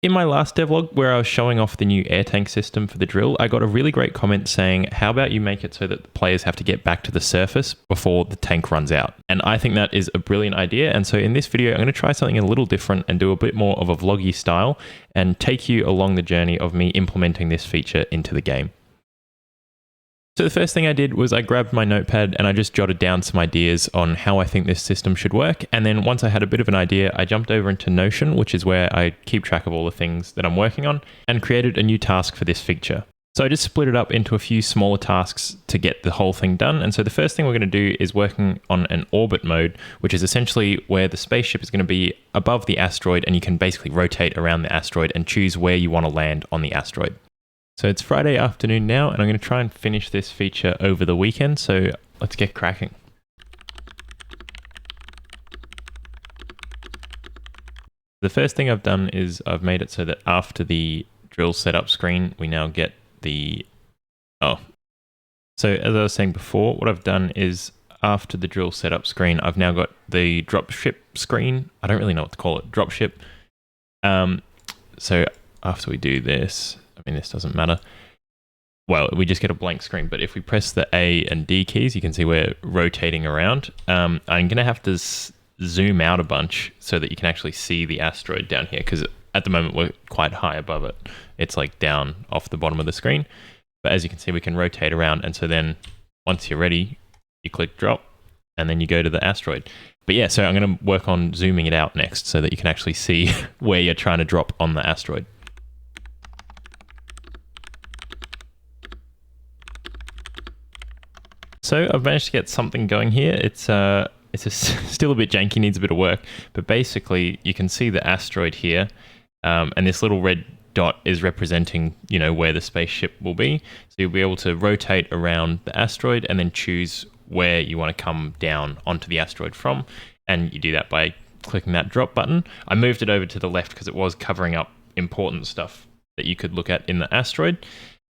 In my last devlog where I was showing off the new air tank system for the drill, I got a really great comment saying, how about you make it so that the players have to get back to the surface before the tank runs out? And I think that is a brilliant idea. And so in this video, I'm going to try something a little different and do a bit more of a vloggy style and take you along the journey of me implementing this feature into the game. So the first thing I did was I grabbed my notepad and I just jotted down some ideas on how I think this system should work. And then once I had a bit of an idea, I jumped over into Notion, which is where I keep track of all the things that I'm working on, and created a new task for this feature. So I just split it up into a few smaller tasks to get the whole thing done. And so the first thing we're going to do is working on an orbit mode, which is essentially where the spaceship is going to be above the asteroid and you can basically rotate around the asteroid and choose where you want to land on the asteroid. So it's Friday afternoon now, and I'm going to try and finish this feature over the weekend, so let's get cracking. The first thing I've done is I've made it so that after the drill setup screen, we now get the... So as I was saying before, what I've done is after the drill setup screen, I've now got the dropship screen. I don't really know what to call it, dropship. So after we do this... I mean, this doesn't matter. Well, we just get a blank screen, but if we press the A and D keys, you can see we're rotating around. I'm going to have to zoom out a bunch so that you can actually see the asteroid down here, because at the moment we're quite high above it. It's like down off the bottom of the screen. But as you can see, we can rotate around. And so then once you're ready, you click drop and then you go to the asteroid. But yeah, so I'm going to work on zooming it out next so that you can actually see where you're trying to drop on the asteroid. So I've managed to get something going here. It's still a bit janky, needs a bit of work, but basically you can see the asteroid here, and this little red dot is representing, where the spaceship will be. So you'll be able to rotate around the asteroid and then choose where you want to come down onto the asteroid from, and you do that by clicking that drop button. I moved it over to the left because it was covering up important stuff that you could look at in the asteroid.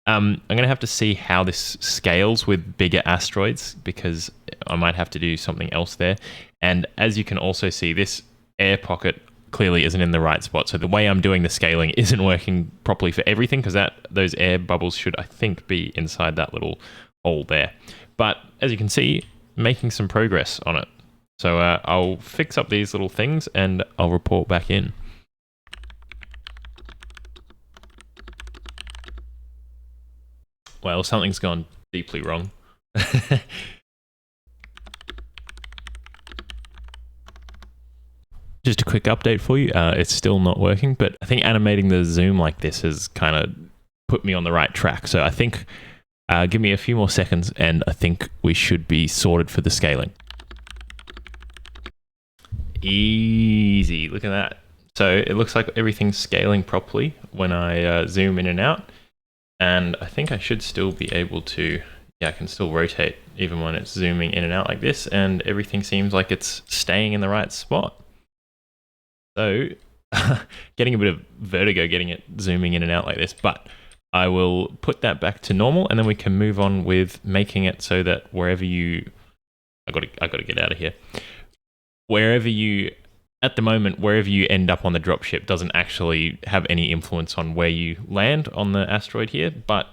I'm going to have to see how this scales with bigger asteroids because I might have to do something else there. And as you can also see, this air pocket clearly isn't in the right spot. So the way I'm doing the scaling isn't working properly for everything because those air bubbles should, I think, be inside that little hole there. But as you can see, making some progress on it. So I'll fix up these little things and I'll report back in. Well, something's gone deeply wrong. Just a quick update for you. It's still not working, but I think animating the zoom like this has kind of put me on the right track. So I think give me a few more seconds and I think we should be sorted for the scaling. Easy. Look at that. So it looks like everything's scaling properly when I zoom in and out. And I think I should still be able to, I can still rotate even when it's zooming in and out like this, and everything seems like it's staying in the right spot. So, getting a bit of vertigo getting it zooming in and out like this, but I will put that back to normal, and then we can move on with making it so that wherever you, I gotta get out of here. At the moment, wherever you end up on the dropship doesn't actually have any influence on where you land on the asteroid here, but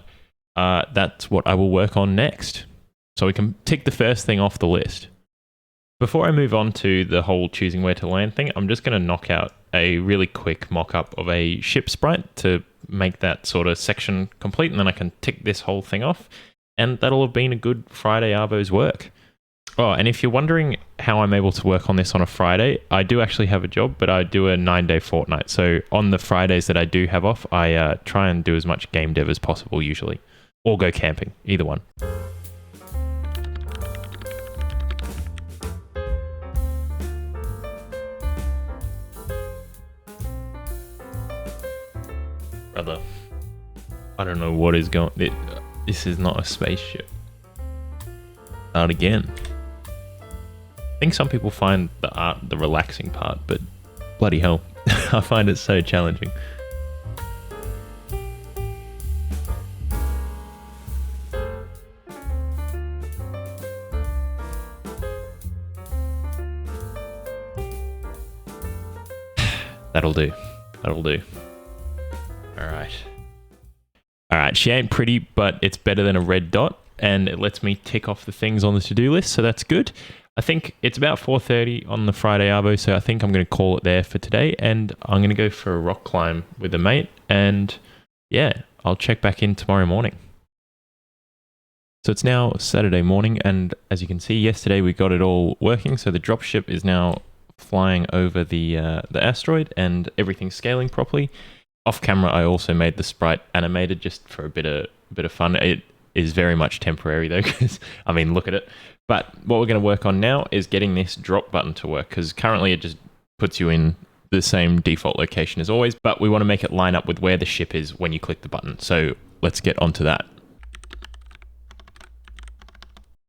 that's what I will work on next. So we can tick the first thing off the list. Before I move on to the whole choosing where to land thing, I'm just going to knock out a really quick mock-up of a ship sprite to make that sort of section complete, and then I can tick this whole thing off, and that'll have been a good Friday Arvo's work. Oh, and if you're wondering how I'm able to work on this on a Friday, I do actually have a job, but I do a 9-day fortnight. So on the Fridays that I do have off, I try and do as much game dev as possible usually. Or go camping, either one. Brother, I don't know what is going... This is not a spaceship. Start again. I think some people find the art the relaxing part, but bloody hell, I find it so challenging. That'll do. That'll do. All right. All right, she ain't pretty, but it's better than a red dot, and it lets me tick off the things on the to-do list, so that's good. I think it's about 4:30 on the Friday Arvo, so I think I'm going to call it there for today, and I'm going to go for a rock climb with a mate, and yeah, I'll check back in tomorrow morning. So it's now Saturday morning, and as you can see, yesterday we got it all working, so the dropship is now flying over the asteroid, and everything's scaling properly. Off camera, I also made the sprite animated just for a bit of fun. It is very much temporary though, because I mean, look at it. But what we're going to work on now is getting this drop button to work, because currently it just puts you in the same default location as always, but we want to make it line up with where the ship is when you click the button. So let's get onto that.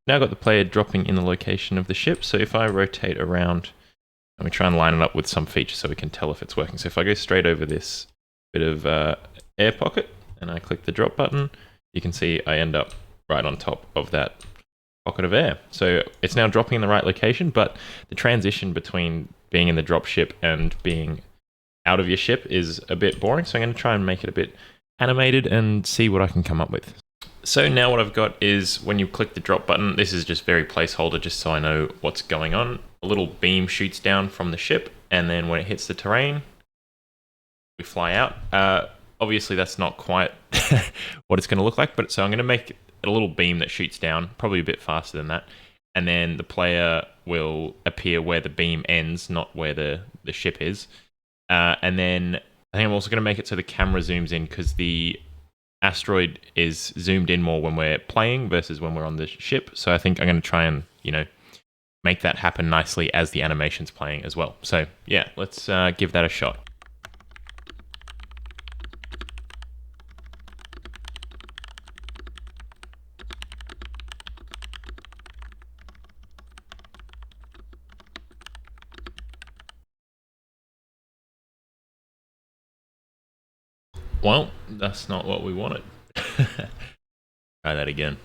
Now I've got the player dropping in the location of the ship. So if I rotate around, and we try and line it up with some feature so we can tell if it's working. So if I go straight over this bit of air pocket and I click the drop button, you can see I end up right on top of that pocket of air. So it's now dropping in the right location, but the transition between being in the drop ship and being out of your ship is a bit boring. So I'm going to try and make it a bit animated and see what I can come up with. So now what I've got is when you click the drop button, this is just very placeholder just so I know what's going on. A little beam shoots down from the ship, and then when it hits the terrain, we fly out. Obviously that's not quite what it's going to look like, but so I'm going to make a little beam that shoots down, probably a bit faster than that, and then the player will appear where the beam ends, not where the ship is. And then I think I'm also going to make it so the camera zooms in, because the asteroid is zoomed in more when we're playing versus when we're on the ship. So I think I'm going to try and, make that happen nicely as the animation's playing as well. So yeah, let's give that a shot. Well, that's not what we wanted. Try that again.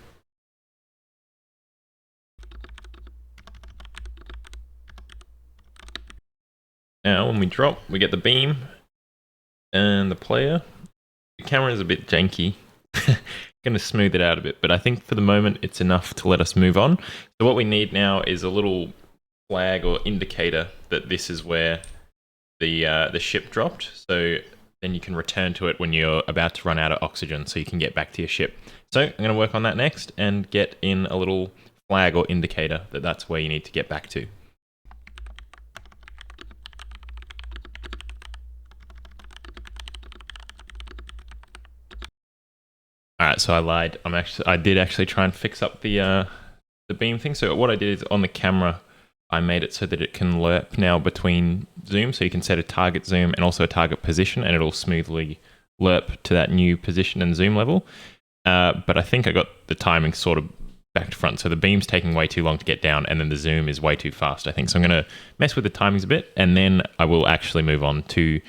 Now, when we drop, we get the beam and the player. The camera is a bit janky. Going to smooth it out a bit, but I think for the moment it's enough to let us move on. So what we need now is a little flag or indicator that this is where the ship dropped. So then you can return to it when you're about to run out of oxygen, so you can get back to your ship. So I'm going to work on that next and get in a little flag or indicator that that's where you need to get back to. All right, so I lied. I did actually try and fix up the beam thing. So what I did is on the camera, I made it so that it can lerp now between zooms. So you can set a target zoom and also a target position, and it'll smoothly lerp to that new position and zoom level. But I think I got the timing sort of back to front. So the beam's taking way too long to get down, and then the zoom is way too fast, I think. So I'm going to mess with the timings a bit, and then I will actually move on to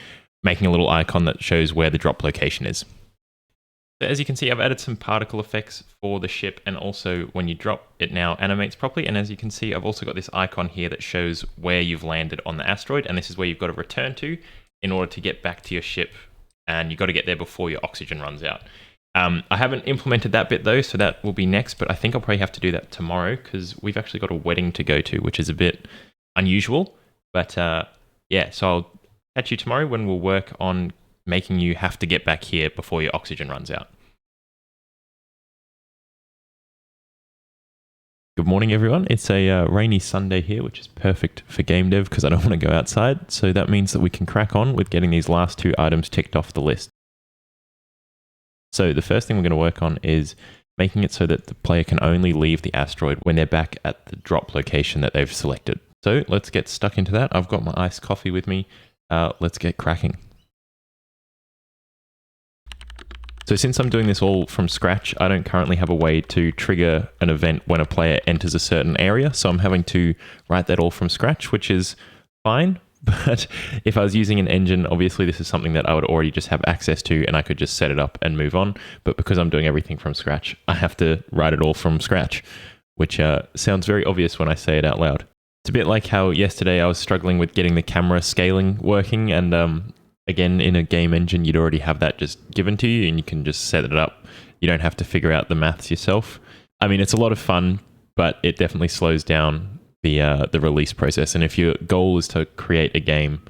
making a little icon that shows where the drop location is. So as you can see, I've added some particle effects for the ship, and also when you drop, it now animates properly. And as you can see, I've also got this icon here that shows where you've landed on the asteroid, and this is where you've got to return to in order to get back to your ship, and you've got to get there before your oxygen runs out. I haven't implemented that bit though, so that will be next, but I think I'll probably have to do that tomorrow, because we've actually got a wedding to go to, which is a bit unusual. But yeah, so I'll catch you tomorrow when we'll work on making you have to get back here before your oxygen runs out. Good morning, everyone. It's a rainy Sunday here, which is perfect for game dev because I don't want to go outside. So that means that we can crack on with getting these last two items ticked off the list. So the first thing we're going to work on is making it so that the player can only leave the asteroid when they're back at the drop location that they've selected. So let's get stuck into that. I've got my iced coffee with me. Let's get cracking. So since I'm doing this all from scratch, I don't currently have a way to trigger an event when a player enters a certain area. So I'm having to write that all from scratch, which is fine. But if I was using an engine, obviously this is something that I would already just have access to, and I could just set it up and move on. But because I'm doing everything from scratch, I have to write it all from scratch, which sounds very obvious when I say it out loud. It's a bit like how yesterday I was struggling with getting the camera scaling working, and Again, in a game engine, you'd already have that just given to you and you can just set it up. You don't have to figure out the maths yourself. I mean, it's a lot of fun, but it definitely slows down the release process. And if your goal is to create a game,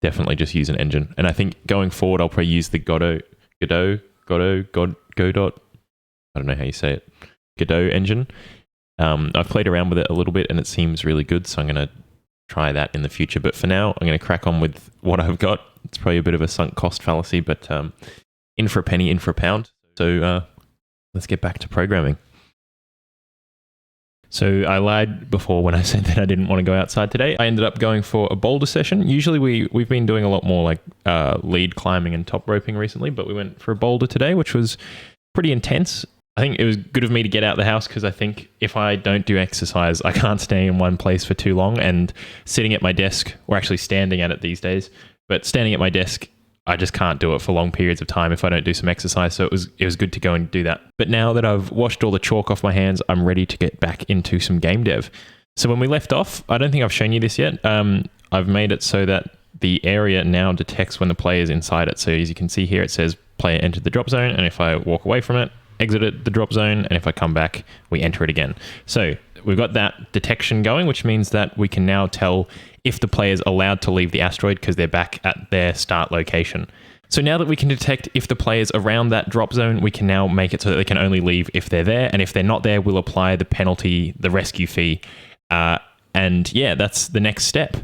definitely just use an engine. And I think going forward, I'll probably use the Godot, I don't know how you say it, Godot engine. I've played around with it a little bit and it seems really good. So I'm going to try that in the future. But for now, I'm going to crack on with what I've got. It's probably a bit of a sunk cost fallacy, but in for a penny, in for a pound. So let's get back to programming. So I lied before when I said that I didn't want to go outside today. I ended up going for a boulder session. Usually we've been doing a lot more like lead climbing and top roping recently, but we went for a boulder today, which was pretty intense. I think it was good of me to get out of the house because I think if I don't do exercise, I can't stay in one place for too long. And sitting at my desk, or actually standing at it these days, but standing at my desk, I just can't do it for long periods of time if I don't do some exercise. So it was good to go and do that. But now that I've washed all the chalk off my hands, I'm ready to get back into some game dev. So when we left off, I don't think I've shown you this yet. I've made it so that the area now detects when the player is inside it. So as you can see here, it says player entered the drop zone. And if I walk away from it, exited the drop zone, and if I come back, we enter it again. So we've got that detection going, which means that we can now tell if the player's allowed to leave the asteroid because they're back at their start location. So now that we can detect if the player's around that drop zone, we can now make it so that they can only leave if they're there, and if they're not there, we'll apply the penalty, the rescue fee, and yeah, that's the next step.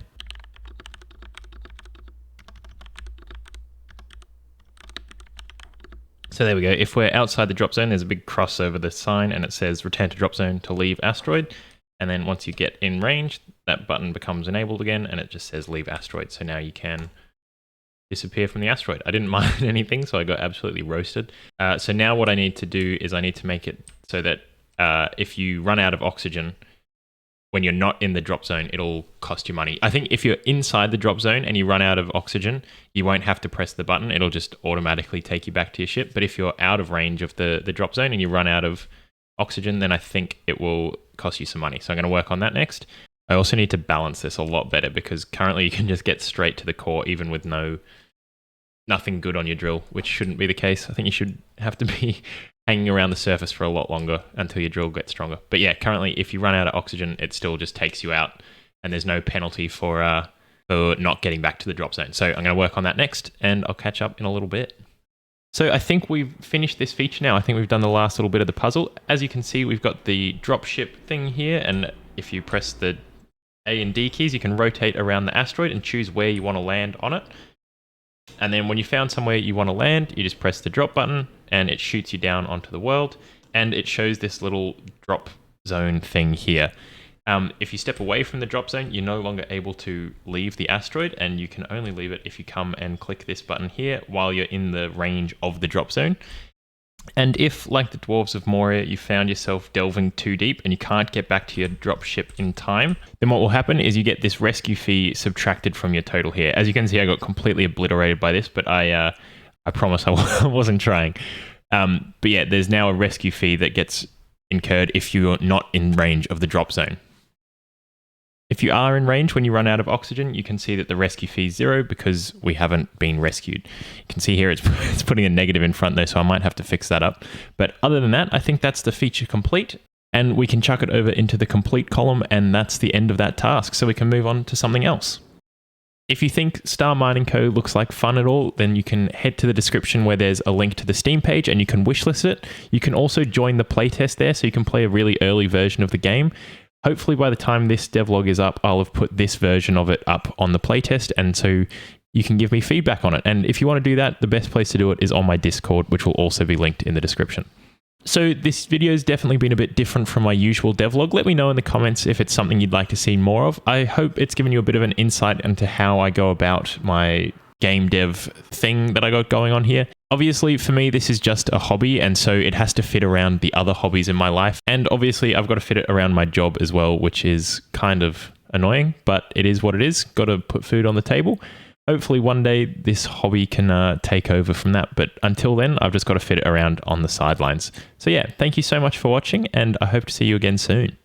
So there we go. If we're outside the drop zone, there's a big cross over the sign and it says return to drop zone to leave asteroid. And then once you get in range, that button becomes enabled again and it just says leave asteroid. So now you can disappear from the asteroid. I didn't mine anything, so I got absolutely roasted. So now what I need to do is I need to make it so that if you run out of oxygen, when you're not in the drop zone, it'll cost you money. I think if you're inside the drop zone and you run out of oxygen, you won't have to press the button. It'll just automatically take you back to your ship. But if you're out of range of the drop zone and you run out of oxygen, then I think it will cost you some money. So I'm going to work on that next. I also need to balance this a lot better because currently you can just get straight to the core even with nothing good on your drill, which shouldn't be the case. I think you should have to be hanging around the surface for a lot longer until your drill gets stronger. But yeah, currently if you run out of oxygen, it still just takes you out and there's no penalty for not getting back to the drop zone. So I'm going to work on that next and I'll catch up in a little bit. So I think we've finished this feature now. I think we've done the last little bit of the puzzle. As you can see, we've got the drop ship thing here. And if you press the A and D keys, you can rotate around the asteroid and choose where you want to land on it. And then when you found somewhere you want to land, you just press the drop button and it shoots you down onto the world. And it shows this little drop zone thing here. If you step away from the drop zone, you're no longer able to leave the asteroid, and you can only leave it if you come and click this button here while you're in the range of the drop zone. And if, like the Dwarves of Moria, you found yourself delving too deep and you can't get back to your drop ship in time, then what will happen is you get this rescue fee subtracted from your total here. As you can see, I got completely obliterated by this, but I promise I wasn't trying. But yeah, there's now a rescue fee that gets incurred if you're not in range of the drop zone. If you are in range when you run out of oxygen, you can see that the rescue fee is 0 because we haven't been rescued. You can see here it's putting a negative in front though, so I might have to fix that up. But other than that, I think that's the feature complete. And we can chuck it over into the complete column, and that's the end of that task. So we can move on to something else. If you think Star Mining Co looks like fun at all, then you can head to the description where there's a link to the Steam page and you can wishlist it. You can also join the playtest there, so you can play a really early version of the game. Hopefully by the time this devlog is up, I'll have put this version of it up on the playtest, and so you can give me feedback on it. And if you want to do that, the best place to do it is on my Discord, which will also be linked in the description. So this video has definitely been a bit different from my usual devlog. Let me know in the comments if it's something you'd like to see more of. I hope it's given you a bit of an insight into how I go about my game dev thing that I got going on here. Obviously, for me, this is just a hobby, and so it has to fit around the other hobbies in my life. And obviously, I've got to fit it around my job as well, which is kind of annoying, but it is what it is. Got to put food on the table. Hopefully one day this hobby can take over from that. But until then, I've just got to fit it around on the sidelines. So yeah, thank you so much for watching, and I hope to see you again soon.